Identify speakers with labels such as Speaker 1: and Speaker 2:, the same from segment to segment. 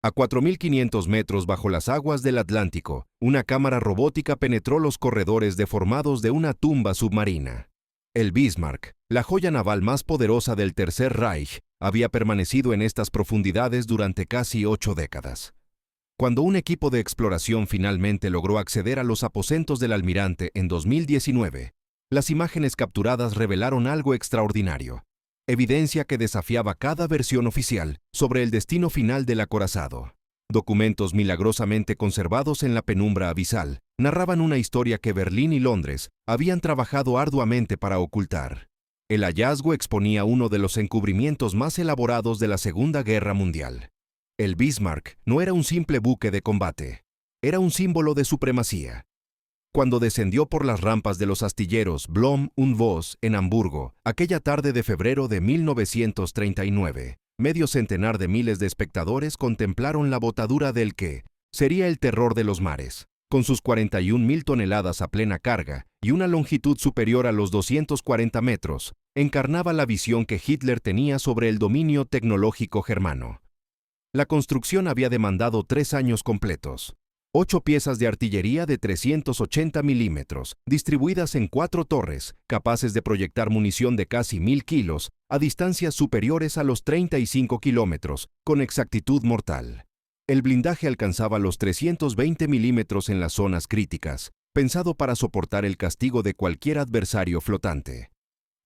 Speaker 1: A 4.500 metros bajo las aguas del Atlántico, una cámara robótica penetró los corredores deformados de una tumba submarina. El Bismarck, la joya naval más poderosa del Tercer Reich, había permanecido en estas profundidades durante casi 8 décadas. Cuando un equipo de exploración finalmente logró acceder a los aposentos del almirante en 2019, las imágenes capturadas revelaron algo extraordinario, evidencia que desafiaba cada versión oficial sobre el destino final del acorazado. Documentos milagrosamente conservados en la penumbra abisal narraban una historia que Berlín y Londres habían trabajado arduamente para ocultar. El hallazgo exponía uno de los encubrimientos más elaborados de la Segunda Guerra Mundial. El Bismarck no era un simple buque de combate, era un símbolo de supremacía. Cuando descendió por las rampas de los astilleros Blom und Voss en Hamburgo, aquella tarde de febrero de 1939, medio centenar de miles de espectadores contemplaron la botadura del que sería el terror de los mares. Con sus 41.000 toneladas a plena carga y una longitud superior a los 240 metros, encarnaba la visión que Hitler tenía sobre el dominio tecnológico germano. La construcción había demandado 3 años completos. 8 piezas de artillería de 380 milímetros, distribuidas en 4 torres, capaces de proyectar munición de casi 1.000 kilos a distancias superiores a los 35 kilómetros, con exactitud mortal. El blindaje alcanzaba los 320 milímetros en las zonas críticas, pensado para soportar el castigo de cualquier adversario flotante.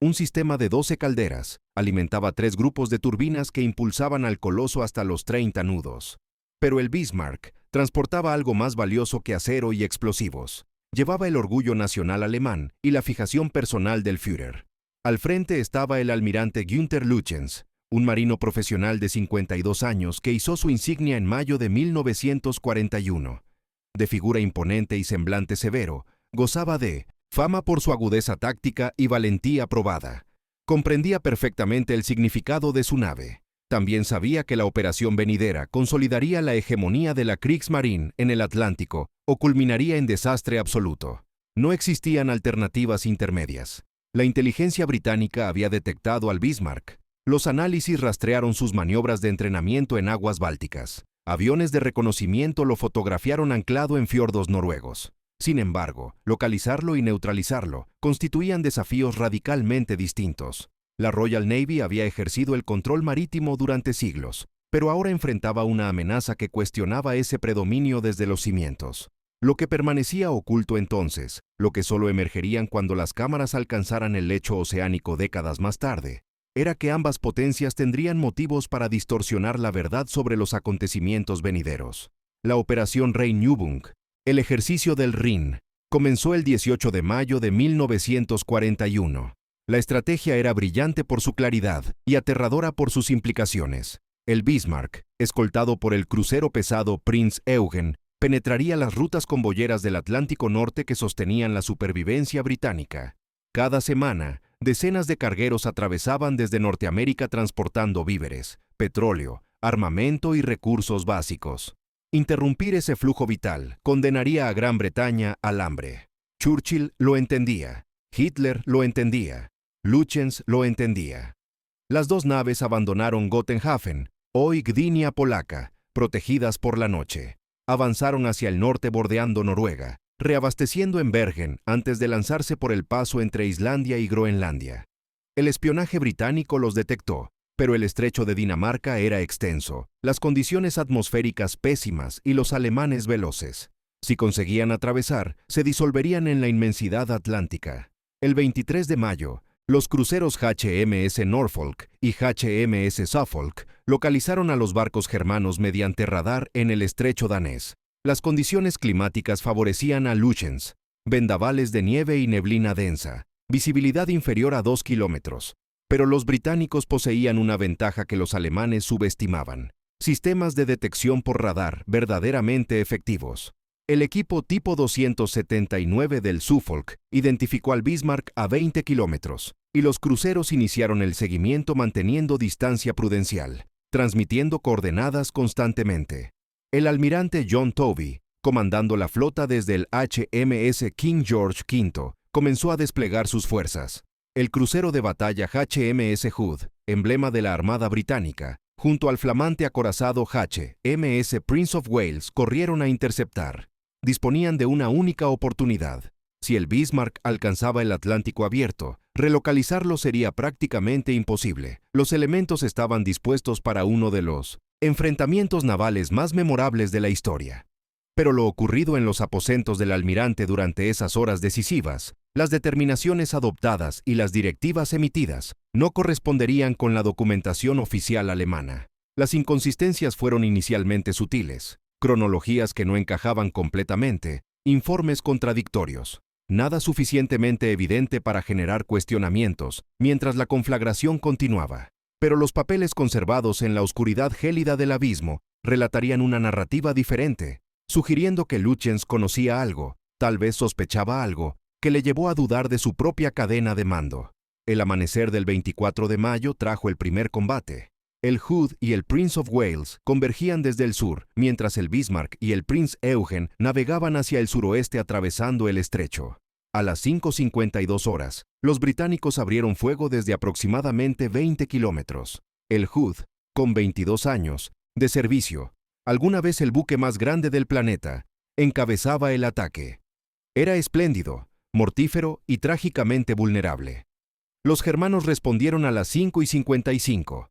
Speaker 1: Un sistema de 12 calderas alimentaba 3 grupos de turbinas que impulsaban al coloso hasta los 30 nudos. Pero el Bismarck transportaba algo más valioso que acero y explosivos. Llevaba el orgullo nacional alemán y la fijación personal del Führer. Al frente estaba el almirante Günther Lütjens, un marino profesional de 52 años que izó su insignia en mayo de 1941. De figura imponente y semblante severo, gozaba de fama por su agudeza táctica y valentía probada. Comprendía perfectamente el significado de su nave. También sabía que la operación venidera consolidaría la hegemonía de la Kriegsmarine en el Atlántico o culminaría en desastre absoluto. No existían alternativas intermedias. La inteligencia británica había detectado al Bismarck. Los análisis rastrearon sus maniobras de entrenamiento en aguas bálticas. Aviones de reconocimiento lo fotografiaron anclado en fiordos noruegos. Sin embargo, localizarlo y neutralizarlo constituían desafíos radicalmente distintos. La Royal Navy había ejercido el control marítimo durante siglos, pero ahora enfrentaba una amenaza que cuestionaba ese predominio desde los cimientos. Lo que permanecía oculto entonces, lo que solo emergerían cuando las cámaras alcanzaran el lecho oceánico décadas más tarde, era que ambas potencias tendrían motivos para distorsionar la verdad sobre los acontecimientos venideros. La Operación Rheinübung, el ejercicio del Rin, comenzó el 18 de mayo de 1941. La estrategia era brillante por su claridad y aterradora por sus implicaciones. El Bismarck, escoltado por el crucero pesado Prinz Eugen, penetraría las rutas convoyeras del Atlántico Norte que sostenían la supervivencia británica. Cada semana, decenas de cargueros atravesaban desde Norteamérica transportando víveres, petróleo, armamento y recursos básicos. Interrumpir ese flujo vital condenaría a Gran Bretaña al hambre. Churchill lo entendía, Hitler lo entendía, Lütjens lo entendía. Las 2 naves abandonaron Gotenhafen, hoy Gdynia polaca, protegidas por la noche. Avanzaron hacia el norte bordeando Noruega, reabasteciendo en Bergen antes de lanzarse por el paso entre Islandia y Groenlandia. El espionaje británico los detectó, pero el estrecho de Dinamarca era extenso, las condiciones atmosféricas pésimas y los alemanes veloces. Si conseguían atravesar, se disolverían en la inmensidad atlántica. El 23 de mayo, los cruceros HMS Norfolk y HMS Suffolk localizaron a los barcos germanos mediante radar en el estrecho danés. Las condiciones climáticas favorecían a Lütjens, vendavales de nieve y neblina densa, visibilidad inferior a 2 kilómetros. Pero los británicos poseían una ventaja que los alemanes subestimaban: sistemas de detección por radar verdaderamente efectivos. El equipo tipo 279 del Suffolk identificó al Bismarck a 20 kilómetros, y los cruceros iniciaron el seguimiento manteniendo distancia prudencial, transmitiendo coordenadas constantemente. El almirante John Tovey, comandando la flota desde el HMS King George V, comenzó a desplegar sus fuerzas. El crucero de batalla HMS Hood, emblema de la Armada Británica, junto al flamante acorazado HMS Prince of Wales, corrieron a interceptar. Disponían de una única oportunidad. Si el Bismarck alcanzaba el Atlántico abierto, relocalizarlo sería prácticamente imposible. Los elementos estaban dispuestos para uno de los enfrentamientos navales más memorables de la historia. Pero lo ocurrido en los aposentos del almirante durante esas horas decisivas, las determinaciones adoptadas y las directivas emitidas, no corresponderían con la documentación oficial alemana. Las inconsistencias fueron inicialmente sutiles, cronologías que no encajaban completamente, informes contradictorios. Nada suficientemente evidente para generar cuestionamientos, mientras la conflagración continuaba. Pero los papeles conservados en la oscuridad gélida del abismo relatarían una narrativa diferente, sugiriendo que Lütjens conocía algo, tal vez sospechaba algo, que le llevó a dudar de su propia cadena de mando. El amanecer del 24 de mayo trajo el primer combate. El Hood y el Prince of Wales convergían desde el sur, mientras el Bismarck y el Prinz Eugen navegaban hacia el suroeste atravesando el estrecho. A las 5:52 horas, los británicos abrieron fuego desde aproximadamente 20 kilómetros. El Hood, con 22 años de servicio, alguna vez el buque más grande del planeta, encabezaba el ataque. Era espléndido, mortífero y trágicamente vulnerable. Los germanos respondieron a las 5:55.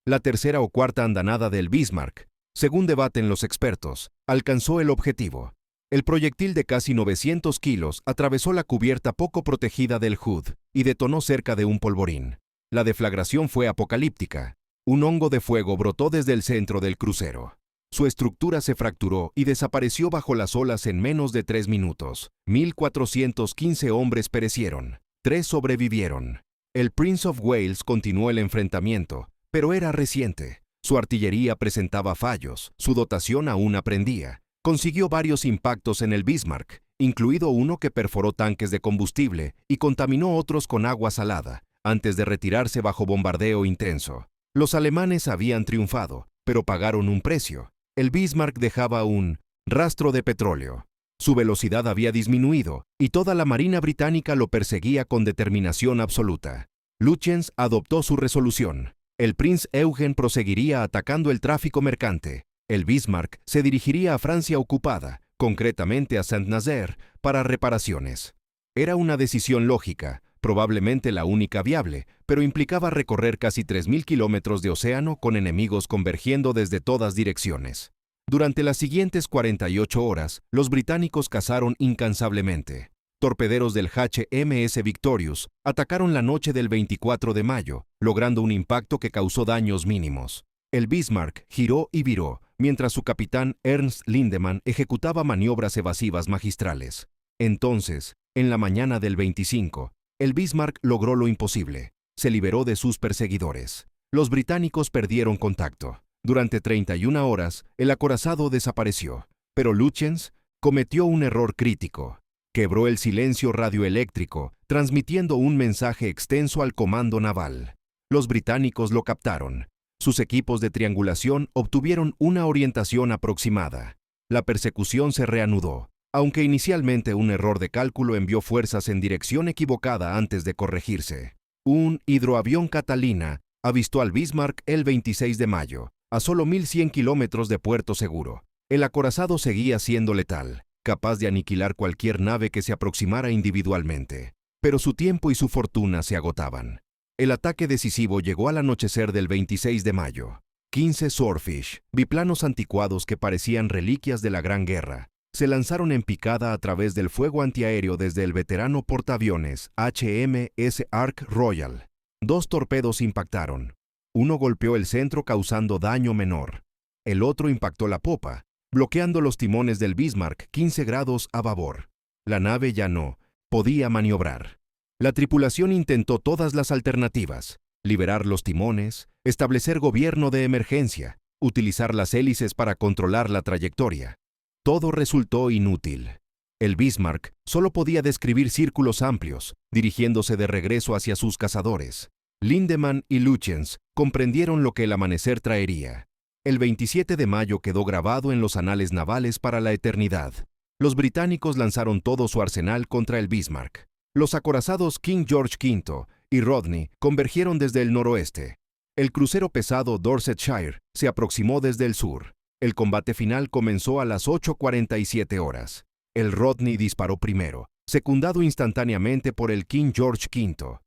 Speaker 1: La tercera o cuarta andanada del Bismarck, según debaten los expertos, alcanzó el objetivo. El proyectil de casi 900 kilos atravesó la cubierta poco protegida del Hood y detonó cerca de un polvorín. La deflagración fue apocalíptica. Un hongo de fuego brotó desde el centro del crucero. Su estructura se fracturó y desapareció bajo las olas en menos de 3 minutos. 1.415 hombres perecieron. 3 sobrevivieron. El Prince of Wales continuó el enfrentamiento, pero era reciente. Su artillería presentaba fallos, su dotación aún aprendía. Consiguió varios impactos en el Bismarck, incluido uno que perforó tanques de combustible y contaminó otros con agua salada, antes de retirarse bajo bombardeo intenso. Los alemanes habían triunfado, pero pagaron un precio. El Bismarck dejaba un rastro de petróleo. Su velocidad había disminuido, y toda la marina británica lo perseguía con determinación absoluta. Lütjens adoptó su resolución. El Prinz Eugen proseguiría atacando el tráfico mercante. El Bismarck se dirigiría a Francia ocupada, concretamente a Saint-Nazaire, para reparaciones. Era una decisión lógica, probablemente la única viable, pero implicaba recorrer casi 3.000 kilómetros de océano con enemigos convergiendo desde todas direcciones. Durante las siguientes 48 horas, los británicos cazaron incansablemente. Torpederos del HMS Victorious atacaron la noche del 24 de mayo, logrando un impacto que causó daños mínimos. El Bismarck giró y viró, mientras su capitán Ernst Lindemann ejecutaba maniobras evasivas magistrales. Entonces, en la mañana del 25, el Bismarck logró lo imposible. Se liberó de sus perseguidores. Los británicos perdieron contacto. Durante 31 horas, el acorazado desapareció, pero Lütjens cometió un error crítico. Quebró el silencio radioeléctrico, transmitiendo un mensaje extenso al comando naval. Los británicos lo captaron. Sus equipos de triangulación obtuvieron una orientación aproximada. La persecución se reanudó, aunque inicialmente un error de cálculo envió fuerzas en dirección equivocada antes de corregirse. Un hidroavión Catalina avistó al Bismarck el 26 de mayo, a solo 1.100 kilómetros de Puerto Seguro. El acorazado seguía siendo letal, capaz de aniquilar cualquier nave que se aproximara individualmente. Pero su tiempo y su fortuna se agotaban. El ataque decisivo llegó al anochecer del 26 de mayo. 15 Swordfish, biplanos anticuados que parecían reliquias de la Gran Guerra, se lanzaron en picada a través del fuego antiaéreo desde el veterano portaaviones HMS Ark Royal. 2 torpedos impactaron. Uno golpeó el centro causando daño menor. El otro impactó la popa, bloqueando los timones del Bismarck 15 grados a babor. La nave ya no podía maniobrar. La tripulación intentó todas las alternativas: liberar los timones, establecer gobierno de emergencia, utilizar las hélices para controlar la trayectoria. Todo resultó inútil. El Bismarck solo podía describir círculos amplios, dirigiéndose de regreso hacia sus cazadores. Lindemann y Lütjens comprendieron lo que el amanecer traería. El 27 de mayo quedó grabado en los anales navales para la eternidad. Los británicos lanzaron todo su arsenal contra el Bismarck. Los acorazados King George V y Rodney convergieron desde el noroeste. El crucero pesado Dorsetshire se aproximó desde el sur. El combate final comenzó a las 8:47 horas. El Rodney disparó primero, secundado instantáneamente por el King George V.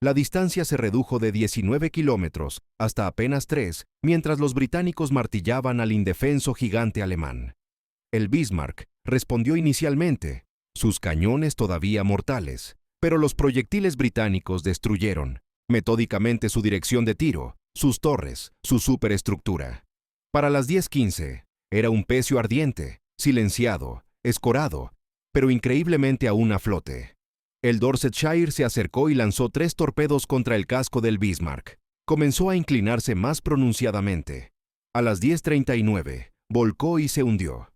Speaker 1: La distancia se redujo de 19 kilómetros hasta apenas 3, mientras los británicos martillaban al indefenso gigante alemán. El Bismarck respondió inicialmente, sus cañones todavía mortales, pero los proyectiles británicos destruyeron metódicamente su dirección de tiro, sus torres, su superestructura. Para las 10:15, era un pecio ardiente, silenciado, escorado, pero increíblemente aún a flote. El Dorsetshire se acercó y lanzó 3 torpedos contra el casco del Bismarck. Comenzó a inclinarse más pronunciadamente. A las 10:39, volcó y se hundió.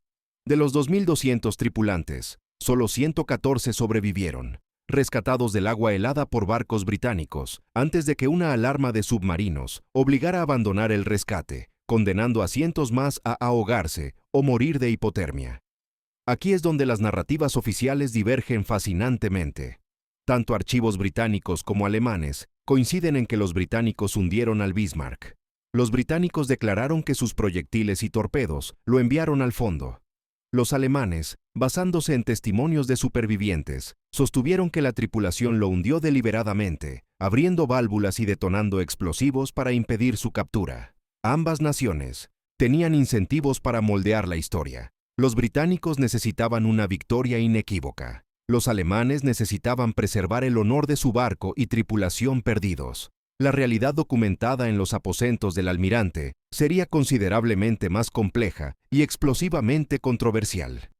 Speaker 1: De los 2.200 tripulantes, solo 114 sobrevivieron, rescatados del agua helada por barcos británicos, antes de que una alarma de submarinos obligara a abandonar el rescate, condenando a cientos más a ahogarse o morir de hipotermia. Aquí es donde las narrativas oficiales divergen fascinantemente. Tanto archivos británicos como alemanes coinciden en que los británicos hundieron al Bismarck. Los británicos declararon que sus proyectiles y torpedos lo enviaron al fondo. Los alemanes, basándose en testimonios de supervivientes, sostuvieron que la tripulación lo hundió deliberadamente, abriendo válvulas y detonando explosivos para impedir su captura. Ambas naciones tenían incentivos para moldear la historia. Los británicos necesitaban una victoria inequívoca. Los alemanes necesitaban preservar el honor de su barco y tripulación perdidos. La realidad documentada en los aposentos del almirante sería considerablemente más compleja y explosivamente controversial.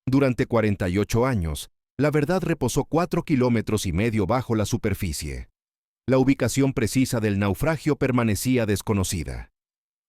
Speaker 1: Durante 48 años, la verdad reposó 4,5 kilómetros bajo la superficie. La ubicación precisa del naufragio permanecía desconocida.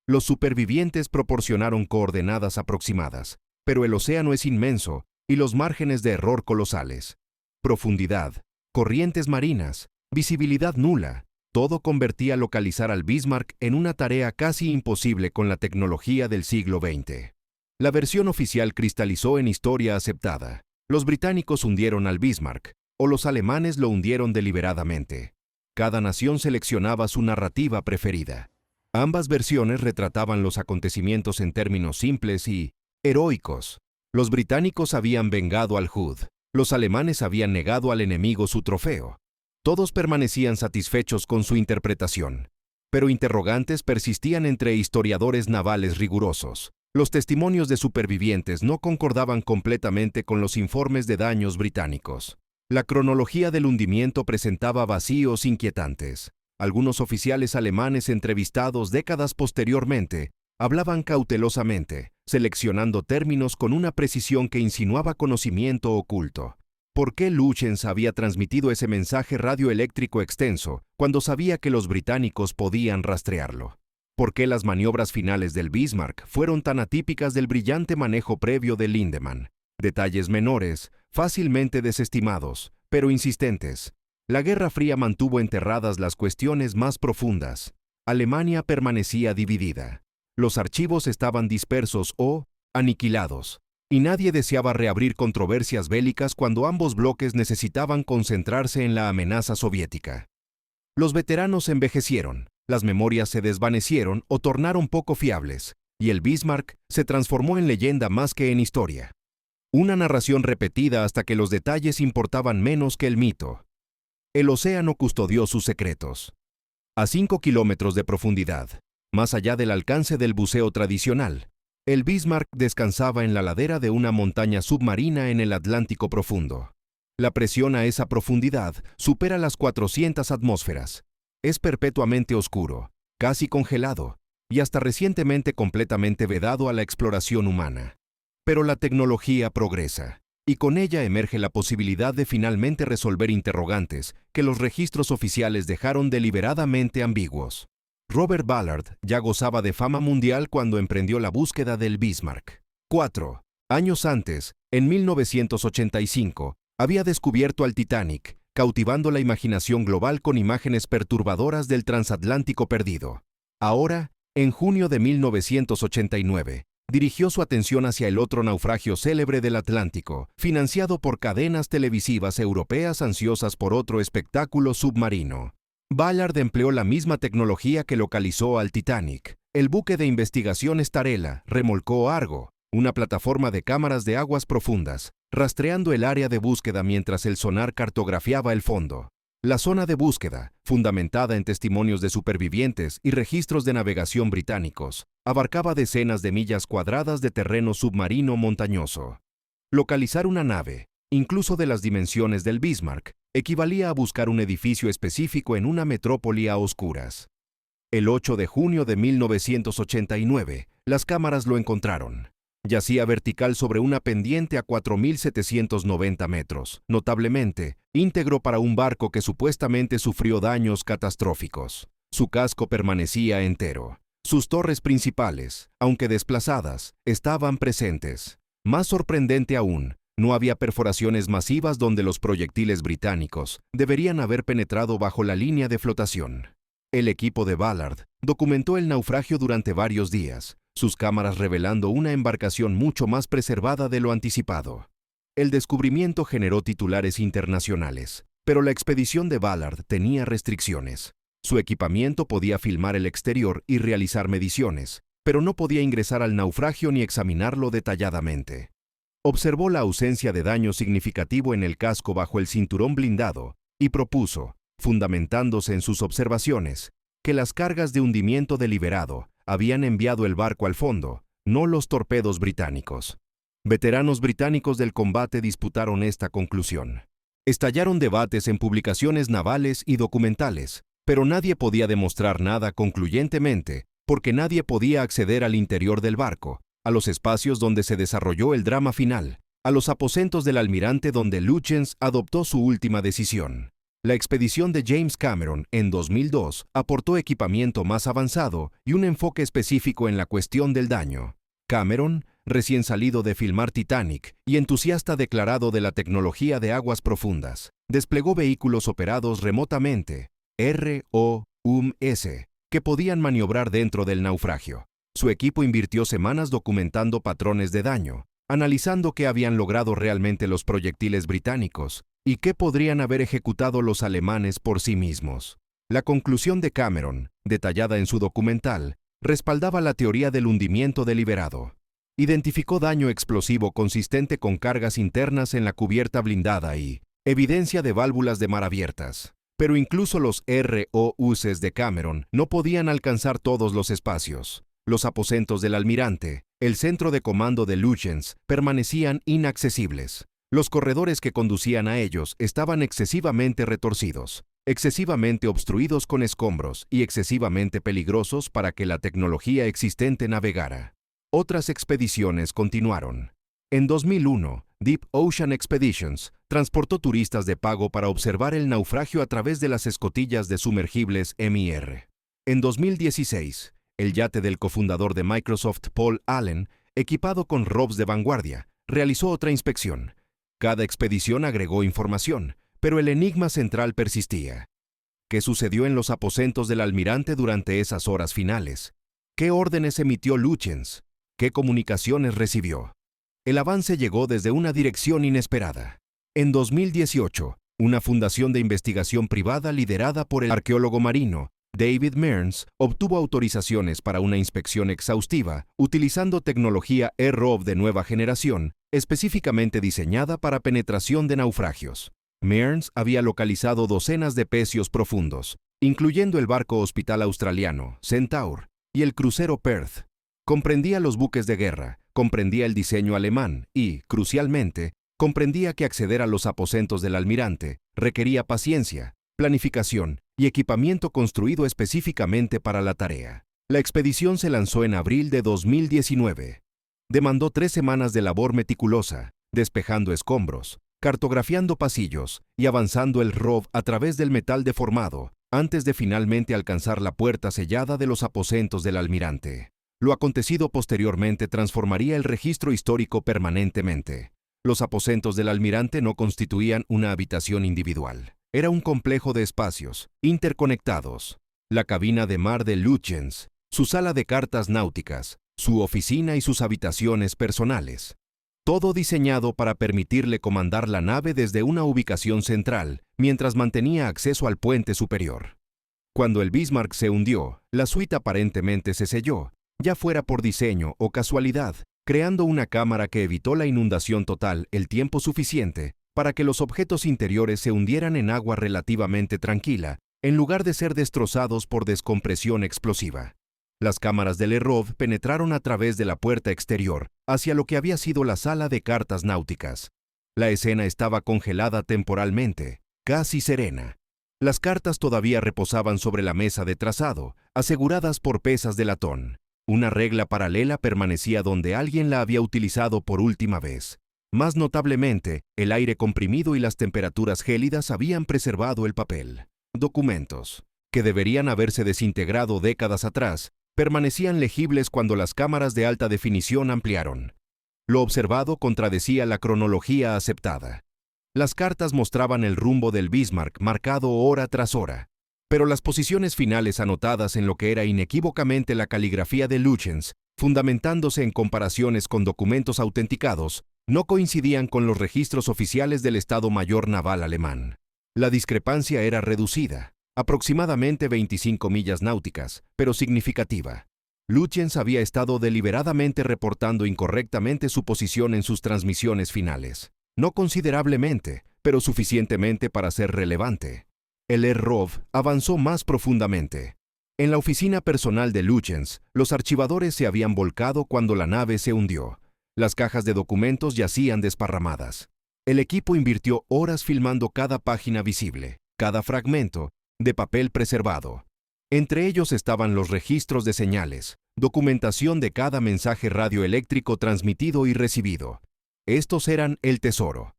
Speaker 1: Los supervivientes proporcionaron coordenadas aproximadas, pero el océano es inmenso y los márgenes de error colosales. Profundidad, corrientes marinas, visibilidad nula. Todo convertía localizar al Bismarck en una tarea casi imposible con la tecnología del siglo XX. La versión oficial cristalizó en historia aceptada. Los británicos hundieron al Bismarck, o los alemanes lo hundieron deliberadamente. Cada nación seleccionaba su narrativa preferida. Ambas versiones retrataban los acontecimientos en términos simples y heroicos. Los británicos habían vengado al Hood. Los alemanes habían negado al enemigo su trofeo. Todos permanecían satisfechos con su interpretación, pero interrogantes persistían entre historiadores navales rigurosos. Los testimonios de supervivientes no concordaban completamente con los informes de daños británicos. La cronología del hundimiento presentaba vacíos inquietantes. Algunos oficiales alemanes entrevistados décadas posteriormente hablaban cautelosamente, seleccionando términos con una precisión que insinuaba conocimiento oculto. ¿Por qué Lütjens había transmitido ese mensaje radioeléctrico extenso cuando sabía que los británicos podían rastrearlo? ¿Por qué las maniobras finales del Bismarck fueron tan atípicas del brillante manejo previo de Lindemann? Detalles menores, fácilmente desestimados, pero insistentes. La Guerra Fría mantuvo enterradas las cuestiones más profundas. Alemania permanecía dividida. Los archivos estaban dispersos o aniquilados. Y nadie deseaba reabrir controversias bélicas cuando ambos bloques necesitaban concentrarse en la amenaza soviética. Los veteranos envejecieron, las memorias se desvanecieron o tornaron poco fiables, y el Bismarck se transformó en leyenda más que en historia. Una narración repetida hasta que los detalles importaban menos que el mito. El océano custodió sus secretos. A 5 kilómetros de profundidad, más allá del alcance del buceo tradicional, el Bismarck descansaba en la ladera de una montaña submarina en el Atlántico profundo. La presión a esa profundidad supera las 400 atmósferas. Es perpetuamente oscuro, casi congelado, y hasta recientemente completamente vedado a la exploración humana. Pero la tecnología progresa, y con ella emerge la posibilidad de finalmente resolver interrogantes que los registros oficiales dejaron deliberadamente ambiguos. Robert Ballard ya gozaba de fama mundial cuando emprendió la búsqueda del Bismarck. 4 años antes, en 1985, había descubierto al Titanic, cautivando la imaginación global con imágenes perturbadoras del transatlántico perdido. Ahora, en junio de 1989, dirigió su atención hacia el otro naufragio célebre del Atlántico, financiado por cadenas televisivas europeas ansiosas por otro espectáculo submarino. Ballard empleó la misma tecnología que localizó al Titanic. El buque de investigación Starella remolcó Argo, una plataforma de cámaras de aguas profundas, rastreando el área de búsqueda mientras el sonar cartografiaba el fondo. La zona de búsqueda, fundamentada en testimonios de supervivientes y registros de navegación británicos, abarcaba decenas de millas cuadradas de terreno submarino montañoso. Localizar una nave, incluso de las dimensiones del Bismarck, equivalía a buscar un edificio específico en una metrópoli a oscuras. El 8 de junio de 1989, las cámaras lo encontraron. Yacía vertical sobre una pendiente a 4.790 metros, notablemente íntegro para un barco que supuestamente sufrió daños catastróficos. Su casco permanecía entero. Sus torres principales, aunque desplazadas, estaban presentes. Más sorprendente aún, no había perforaciones masivas donde los proyectiles británicos deberían haber penetrado bajo la línea de flotación. El equipo de Ballard documentó el naufragio durante varios días, sus cámaras revelando una embarcación mucho más preservada de lo anticipado. El descubrimiento generó titulares internacionales, pero la expedición de Ballard tenía restricciones. Su equipamiento podía filmar el exterior y realizar mediciones, pero no podía ingresar al naufragio ni examinarlo detalladamente. Observó la ausencia de daño significativo en el casco bajo el cinturón blindado y propuso, fundamentándose en sus observaciones, que las cargas de hundimiento deliberado habían enviado el barco al fondo, no los torpedos británicos. Veteranos británicos del combate disputaron esta conclusión. Estallaron debates en publicaciones navales y documentales, pero nadie podía demostrar nada concluyentemente, porque nadie podía acceder al interior del barco, a los espacios donde se desarrolló el drama final, a los aposentos del almirante donde Lütjens adoptó su última decisión. La expedición de James Cameron en 2002 aportó equipamiento más avanzado y un enfoque específico en la cuestión del daño. Cameron, recién salido de filmar Titanic y entusiasta declarado de la tecnología de aguas profundas, desplegó vehículos operados remotamente, ROUMS, que podían maniobrar dentro del naufragio. Su equipo invirtió semanas documentando patrones de daño, analizando qué habían logrado realmente los proyectiles británicos y qué podrían haber ejecutado los alemanes por sí mismos. La conclusión de Cameron, detallada en su documental, respaldaba la teoría del hundimiento deliberado. Identificó daño explosivo consistente con cargas internas en la cubierta blindada y evidencia de válvulas de mar abiertas. Pero incluso los ROUs de Cameron no podían alcanzar todos los espacios. Los aposentos del almirante, el centro de comando de Lütjens, permanecían inaccesibles. Los corredores que conducían a ellos estaban excesivamente retorcidos, excesivamente obstruidos con escombros y excesivamente peligrosos para que la tecnología existente navegara. Otras expediciones continuaron. En 2001, Deep Ocean Expeditions transportó turistas de pago para observar el naufragio a través de las escotillas de sumergibles Mir. En 2016, el yate del cofundador de Microsoft, Paul Allen, equipado con ROVs de vanguardia, realizó otra inspección. Cada expedición agregó información, pero el enigma central persistía. ¿Qué sucedió en los aposentos del almirante durante esas horas finales? ¿Qué órdenes emitió Lütjens? ¿Qué comunicaciones recibió? El avance llegó desde una dirección inesperada. En 2018, una fundación de investigación privada liderada por el arqueólogo marino David Mearns obtuvo autorizaciones para una inspección exhaustiva utilizando tecnología ROV de nueva generación, específicamente diseñada para penetración de naufragios. Mearns había localizado docenas de pecios profundos, incluyendo el barco hospital australiano Centaur y el crucero Perth. Comprendía los buques de guerra, comprendía el diseño alemán y, crucialmente, comprendía que acceder a los aposentos del almirante requería paciencia, planificación y equipamiento construido específicamente para la tarea. La expedición se lanzó en abril de 2019. Demandó 3 semanas de labor meticulosa, despejando escombros, cartografiando pasillos y avanzando el ROV a través del metal deformado, antes de finalmente alcanzar la puerta sellada de los aposentos del almirante. Lo acontecido posteriormente transformaría el registro histórico permanentemente. Los aposentos del almirante no constituían una habitación individual. Era un complejo de espacios, interconectados. La cabina de mar de Lütjens, su sala de cartas náuticas, su oficina y sus habitaciones personales. Todo diseñado para permitirle comandar la nave desde una ubicación central, mientras mantenía acceso al puente superior. Cuando el Bismarck se hundió, la suite aparentemente se selló, ya fuera por diseño o casualidad, creando una cámara que evitó la inundación total el tiempo suficiente para que los objetos interiores se hundieran en agua relativamente tranquila, en lugar de ser destrozados por descompresión explosiva. Las cámaras del Errov penetraron a través de la puerta exterior hacia lo que había sido la sala de cartas náuticas. La escena estaba congelada temporalmente, casi serena. Las cartas todavía reposaban sobre la mesa de trazado, aseguradas por pesas de latón. Una regla paralela permanecía donde alguien la había utilizado por última vez. Más notablemente, el aire comprimido y las temperaturas gélidas habían preservado el papel. Documentos, que deberían haberse desintegrado décadas atrás, permanecían legibles cuando las cámaras de alta definición ampliaron. Lo observado contradecía la cronología aceptada. Las cartas mostraban el rumbo del Bismarck marcado hora tras hora, pero las posiciones finales anotadas en lo que era inequívocamente la caligrafía de Lütjens, fundamentándose en comparaciones con documentos autenticados, no coincidían con los registros oficiales del Estado Mayor Naval alemán. La discrepancia era reducida, aproximadamente 25 millas náuticas, pero significativa. Lütjens había estado deliberadamente reportando incorrectamente su posición en sus transmisiones finales. No considerablemente, pero suficientemente para ser relevante. El Errov avanzó más profundamente. En la oficina personal de Lütjens, los archivadores se habían volcado cuando la nave se hundió. Las cajas de documentos yacían desparramadas. El equipo invirtió horas filmando cada página visible, cada fragmento, de papel preservado. Entre ellos estaban los registros de señales, documentación de cada mensaje radioeléctrico transmitido y recibido. Estos eran el tesoro.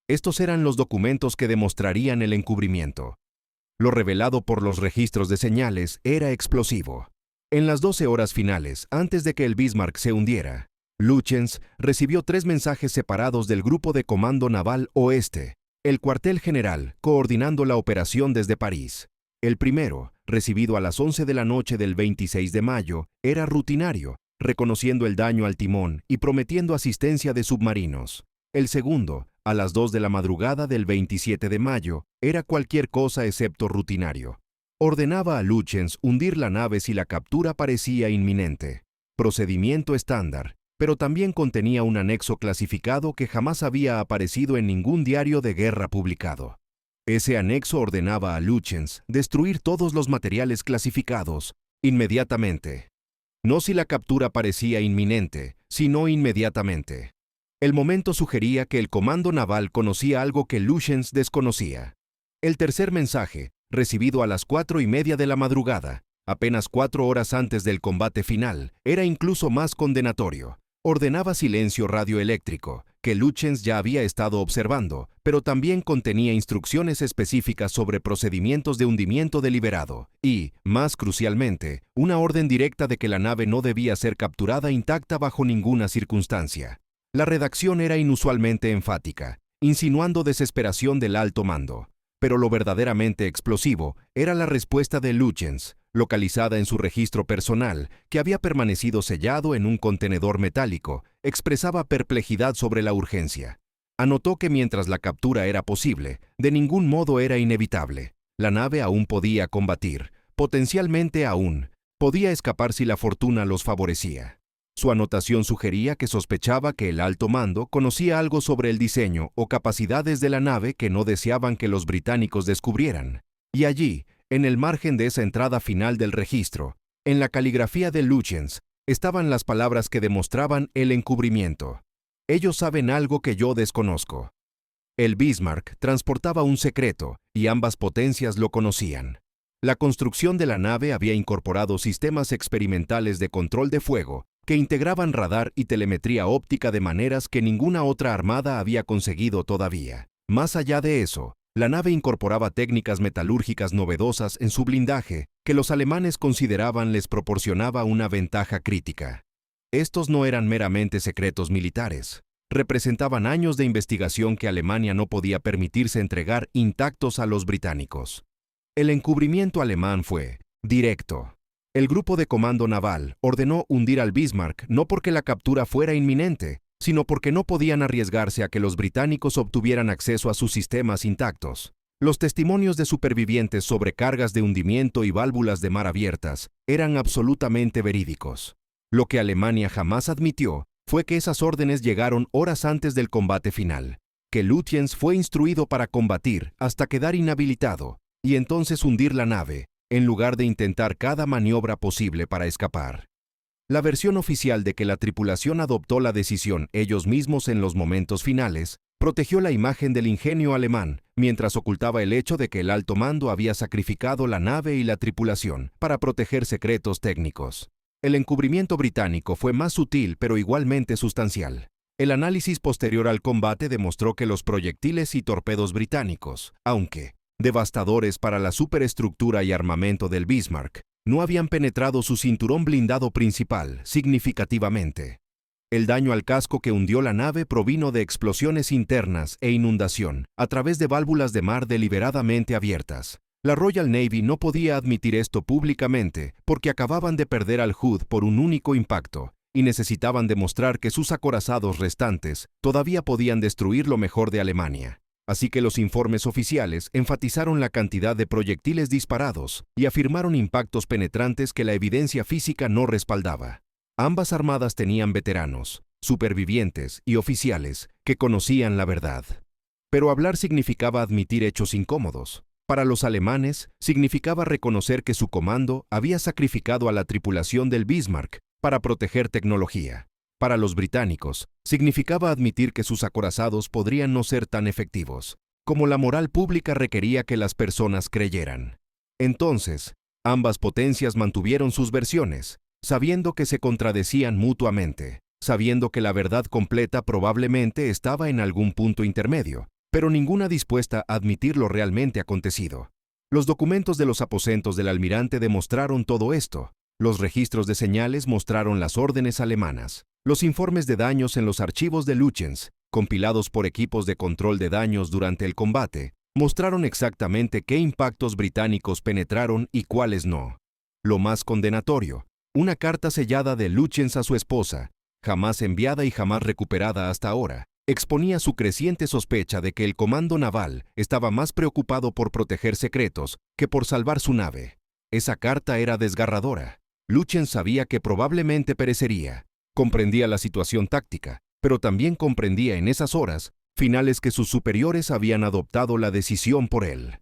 Speaker 1: Estos eran los documentos que demostrarían el encubrimiento. Lo revelado por los registros de señales era explosivo. En las 12 horas finales, antes de que el Bismarck se hundiera, Lütjens recibió 3 mensajes separados del Grupo de Comando Naval Oeste, el cuartel general, coordinando la operación desde París. El primero, recibido a las 11 de la noche del 26 de mayo, era rutinario, reconociendo el daño al timón y prometiendo asistencia de submarinos. El segundo, a las 2 de la madrugada del 27 de mayo, era cualquier cosa excepto rutinario. Ordenaba a Lütjens hundir la nave si la captura parecía inminente. Procedimiento estándar, pero también contenía un anexo clasificado que jamás había aparecido en ningún diario de guerra publicado. Ese anexo ordenaba a Lütjens destruir todos los materiales clasificados, inmediatamente. No si la captura parecía inminente, sino inmediatamente. El momento sugería que el comando naval conocía algo que Lütjens desconocía. El tercer mensaje, recibido a las 4:30 de la madrugada, apenas 4 horas antes del combate final, era incluso más condenatorio. Ordenaba silencio radioeléctrico, que Lütjens ya había estado observando, pero también contenía instrucciones específicas sobre procedimientos de hundimiento deliberado y, más crucialmente, una orden directa de que la nave no debía ser capturada intacta bajo ninguna circunstancia. La redacción era inusualmente enfática, insinuando desesperación del alto mando, pero lo verdaderamente explosivo era la respuesta de Lütjens, localizada en su registro personal, que había permanecido sellado en un contenedor metálico, expresaba perplejidad sobre la urgencia. Anotó que mientras la captura era posible, de ningún modo era inevitable. La nave aún podía combatir, potencialmente aún, podía escapar si la fortuna los favorecía. Su anotación sugería que sospechaba que el alto mando conocía algo sobre el diseño o capacidades de la nave que no deseaban que los británicos descubrieran. Y allí, en el margen de esa entrada final del registro, en la caligrafía de Lütjens, estaban las palabras que demostraban el encubrimiento. Ellos saben algo que yo desconozco. El Bismarck transportaba un secreto, y ambas potencias lo conocían. La construcción de la nave había incorporado sistemas experimentales de control de fuego que integraban radar y telemetría óptica de maneras que ninguna otra armada había conseguido todavía. Más allá de eso, la nave incorporaba técnicas metalúrgicas novedosas en su blindaje que los alemanes consideraban les proporcionaba una ventaja crítica. Estos no eran meramente secretos militares. Representaban años de investigación que Alemania no podía permitirse entregar intactos a los británicos. El encubrimiento alemán fue directo. El Grupo de Comando Naval ordenó hundir al Bismarck no porque la captura fuera inminente, sino porque no podían arriesgarse a que los británicos obtuvieran acceso a sus sistemas intactos. Los testimonios de supervivientes sobre cargas de hundimiento y válvulas de mar abiertas eran absolutamente verídicos. Lo que Alemania jamás admitió fue que esas órdenes llegaron horas antes del combate final, que Lutyens fue instruido para combatir hasta quedar inhabilitado y entonces hundir la nave, en lugar de intentar cada maniobra posible para escapar. La versión oficial de que la tripulación adoptó la decisión ellos mismos en los momentos finales protegió la imagen del ingenio alemán, mientras ocultaba el hecho de que el alto mando había sacrificado la nave y la tripulación para proteger secretos técnicos. El encubrimiento británico fue más sutil pero igualmente sustancial. El análisis posterior al combate demostró que los proyectiles y torpedos británicos, aunque devastadores para la superestructura y armamento del Bismarck, no habían penetrado su cinturón blindado principal significativamente. El daño al casco que hundió la nave provino de explosiones internas e inundación a través de válvulas de mar deliberadamente abiertas. La Royal Navy no podía admitir esto públicamente porque acababan de perder al Hood por un único impacto y necesitaban demostrar que sus acorazados restantes todavía podían destruir lo mejor de Alemania. Así que los informes oficiales enfatizaron la cantidad de proyectiles disparados y afirmaron impactos penetrantes que la evidencia física no respaldaba. Ambas armadas tenían veteranos, supervivientes y oficiales que conocían la verdad. Pero hablar significaba admitir hechos incómodos. Para los alemanes, significaba reconocer que su comando había sacrificado a la tripulación del Bismarck para proteger tecnología. Para los británicos, significaba admitir que sus acorazados podrían no ser tan efectivos, como la moral pública requería que las personas creyeran. Entonces, ambas potencias mantuvieron sus versiones, sabiendo que se contradecían mutuamente, sabiendo que la verdad completa probablemente estaba en algún punto intermedio, pero ninguna dispuesta a admitir lo realmente acontecido. Los documentos de los aposentos del almirante demostraron todo esto. Los registros de señales mostraron las órdenes alemanas. Los informes de daños en los archivos de Lutyens, compilados por equipos de control de daños durante el combate, mostraron exactamente qué impactos británicos penetraron y cuáles no. Lo más condenatorio, una carta sellada de Lutyens a su esposa, jamás enviada y jamás recuperada hasta ahora, exponía su creciente sospecha de que el comando naval estaba más preocupado por proteger secretos que por salvar su nave. Esa carta era desgarradora. Lutyens sabía que probablemente perecería. Comprendía la situación táctica, pero también comprendía en esas horas finales que sus superiores habían adoptado la decisión por él.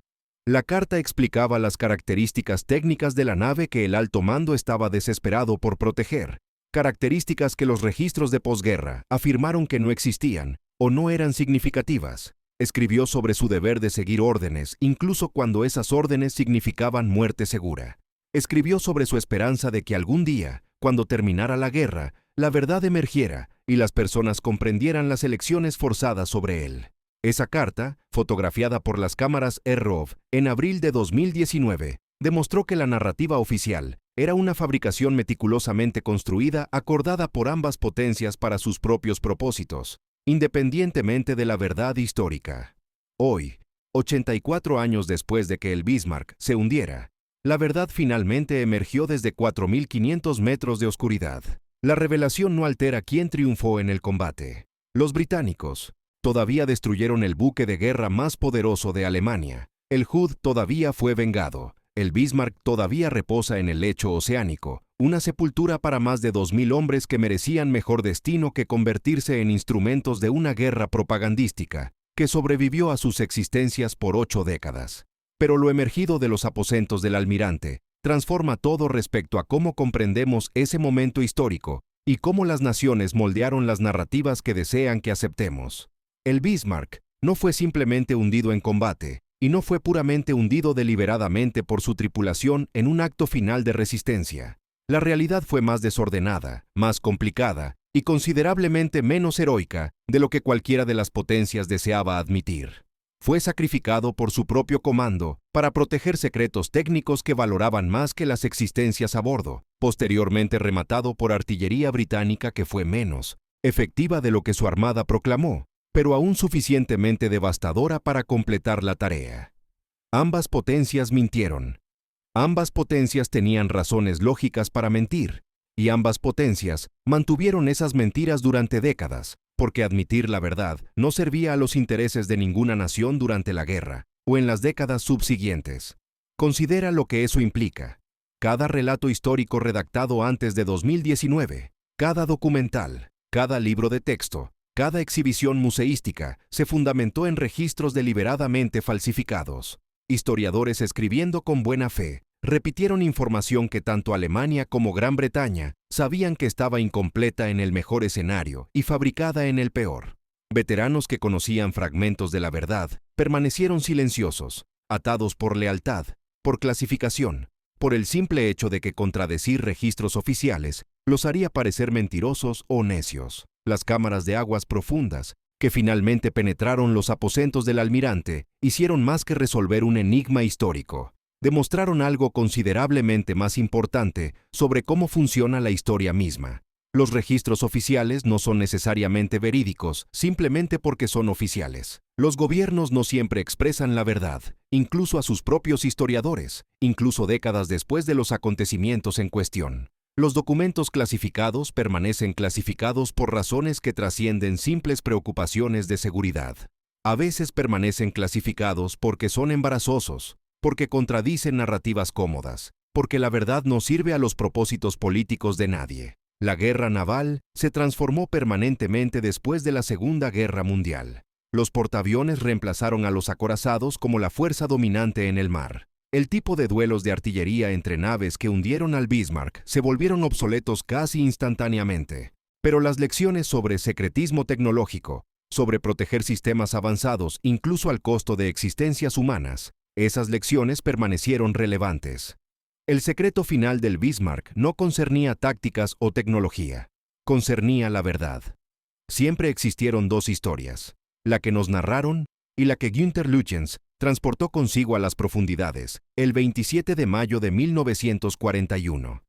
Speaker 1: La carta explicaba las características técnicas de la nave que el alto mando estaba desesperado por proteger, características que los registros de posguerra afirmaron que no existían o no eran significativas. Escribió sobre su deber de seguir órdenes, incluso cuando esas órdenes significaban muerte segura. Escribió sobre su esperanza de que algún día, cuando terminara la guerra, la verdad emergiera y las personas comprendieran las elecciones forzadas sobre él. Esa carta, fotografiada por las cámaras ROV en abril de 2019, demostró que la narrativa oficial era una fabricación meticulosamente construida acordada por ambas potencias para sus propios propósitos, independientemente de la verdad histórica. Hoy, 84 años después de que el Bismarck se hundiera, la verdad finalmente emergió desde 4.500 metros de oscuridad. La revelación no altera quién triunfó en el combate. Los británicos todavía destruyeron el buque de guerra más poderoso de Alemania. El Hood todavía fue vengado. El Bismarck todavía reposa en el lecho oceánico, una sepultura para más de 2.000 hombres que merecían mejor destino que convertirse en instrumentos de una guerra propagandística que sobrevivió a sus existencias por 8 décadas. Pero lo emergido de los aposentos del almirante transforma todo respecto a cómo comprendemos ese momento histórico y cómo las naciones moldearon las narrativas que desean que aceptemos. El Bismarck no fue simplemente hundido en combate, y no fue puramente hundido deliberadamente por su tripulación en un acto final de resistencia. La realidad fue más desordenada, más complicada y considerablemente menos heroica de lo que cualquiera de las potencias deseaba admitir. Fue sacrificado por su propio comando para proteger secretos técnicos que valoraban más que las existencias a bordo, posteriormente rematado por artillería británica que fue menos efectiva de lo que su armada proclamó, pero aún suficientemente devastadora para completar la tarea. Ambas potencias mintieron. Ambas potencias tenían razones lógicas para mentir, y ambas potencias mantuvieron esas mentiras durante décadas, porque admitir la verdad no servía a los intereses de ninguna nación durante la guerra, o en las décadas subsiguientes. Considera lo que eso implica. Cada relato histórico redactado antes de 2019, cada documental, cada libro de texto, cada exhibición museística se fundamentó en registros deliberadamente falsificados. Historiadores escribiendo con buena fe repitieron información que tanto Alemania como Gran Bretaña sabían que estaba incompleta en el mejor escenario y fabricada en el peor. Veteranos que conocían fragmentos de la verdad permanecieron silenciosos, atados por lealtad, por clasificación, por el simple hecho de que contradecir registros oficiales los haría parecer mentirosos o necios. Las cámaras de aguas profundas, que finalmente penetraron los aposentos del almirante, hicieron más que resolver un enigma histórico. Demostraron algo considerablemente más importante sobre cómo funciona la historia misma. Los registros oficiales no son necesariamente verídicos simplemente porque son oficiales. Los gobiernos no siempre expresan la verdad, incluso a sus propios historiadores, incluso décadas después de los acontecimientos en cuestión. Los documentos clasificados permanecen clasificados por razones que trascienden simples preocupaciones de seguridad. A veces permanecen clasificados porque son embarazosos, porque contradicen narrativas cómodas, porque la verdad no sirve a los propósitos políticos de nadie. La guerra naval se transformó permanentemente después de la Segunda Guerra Mundial. Los portaaviones reemplazaron a los acorazados como la fuerza dominante en el mar. El tipo de duelos de artillería entre naves que hundieron al Bismarck se volvieron obsoletos casi instantáneamente. Pero las lecciones sobre secretismo tecnológico, sobre proteger sistemas avanzados incluso al costo de existencias humanas, esas lecciones permanecieron relevantes. El secreto final del Bismarck no concernía tácticas o tecnología, concernía la verdad. Siempre existieron dos historias, la que nos narraron y la que Günther Lütjens transportó consigo a las profundidades el 27 de mayo de 1941.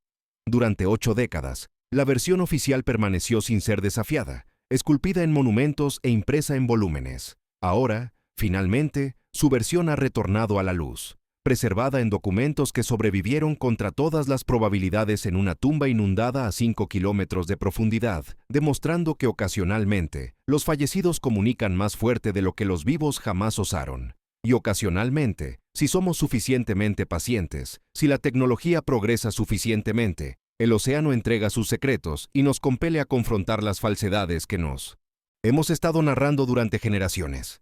Speaker 1: Durante 8 décadas, la versión oficial permaneció sin ser desafiada, esculpida en monumentos e impresa en volúmenes. Ahora, finalmente, su versión ha retornado a la luz, preservada en documentos que sobrevivieron contra todas las probabilidades en una tumba inundada a 5 kilómetros de profundidad, demostrando que ocasionalmente los fallecidos comunican más fuerte de lo que los vivos jamás osaron. Y ocasionalmente, si somos suficientemente pacientes, si la tecnología progresa suficientemente, el océano entrega sus secretos y nos compele a confrontar las falsedades que nos hemos estado narrando durante generaciones.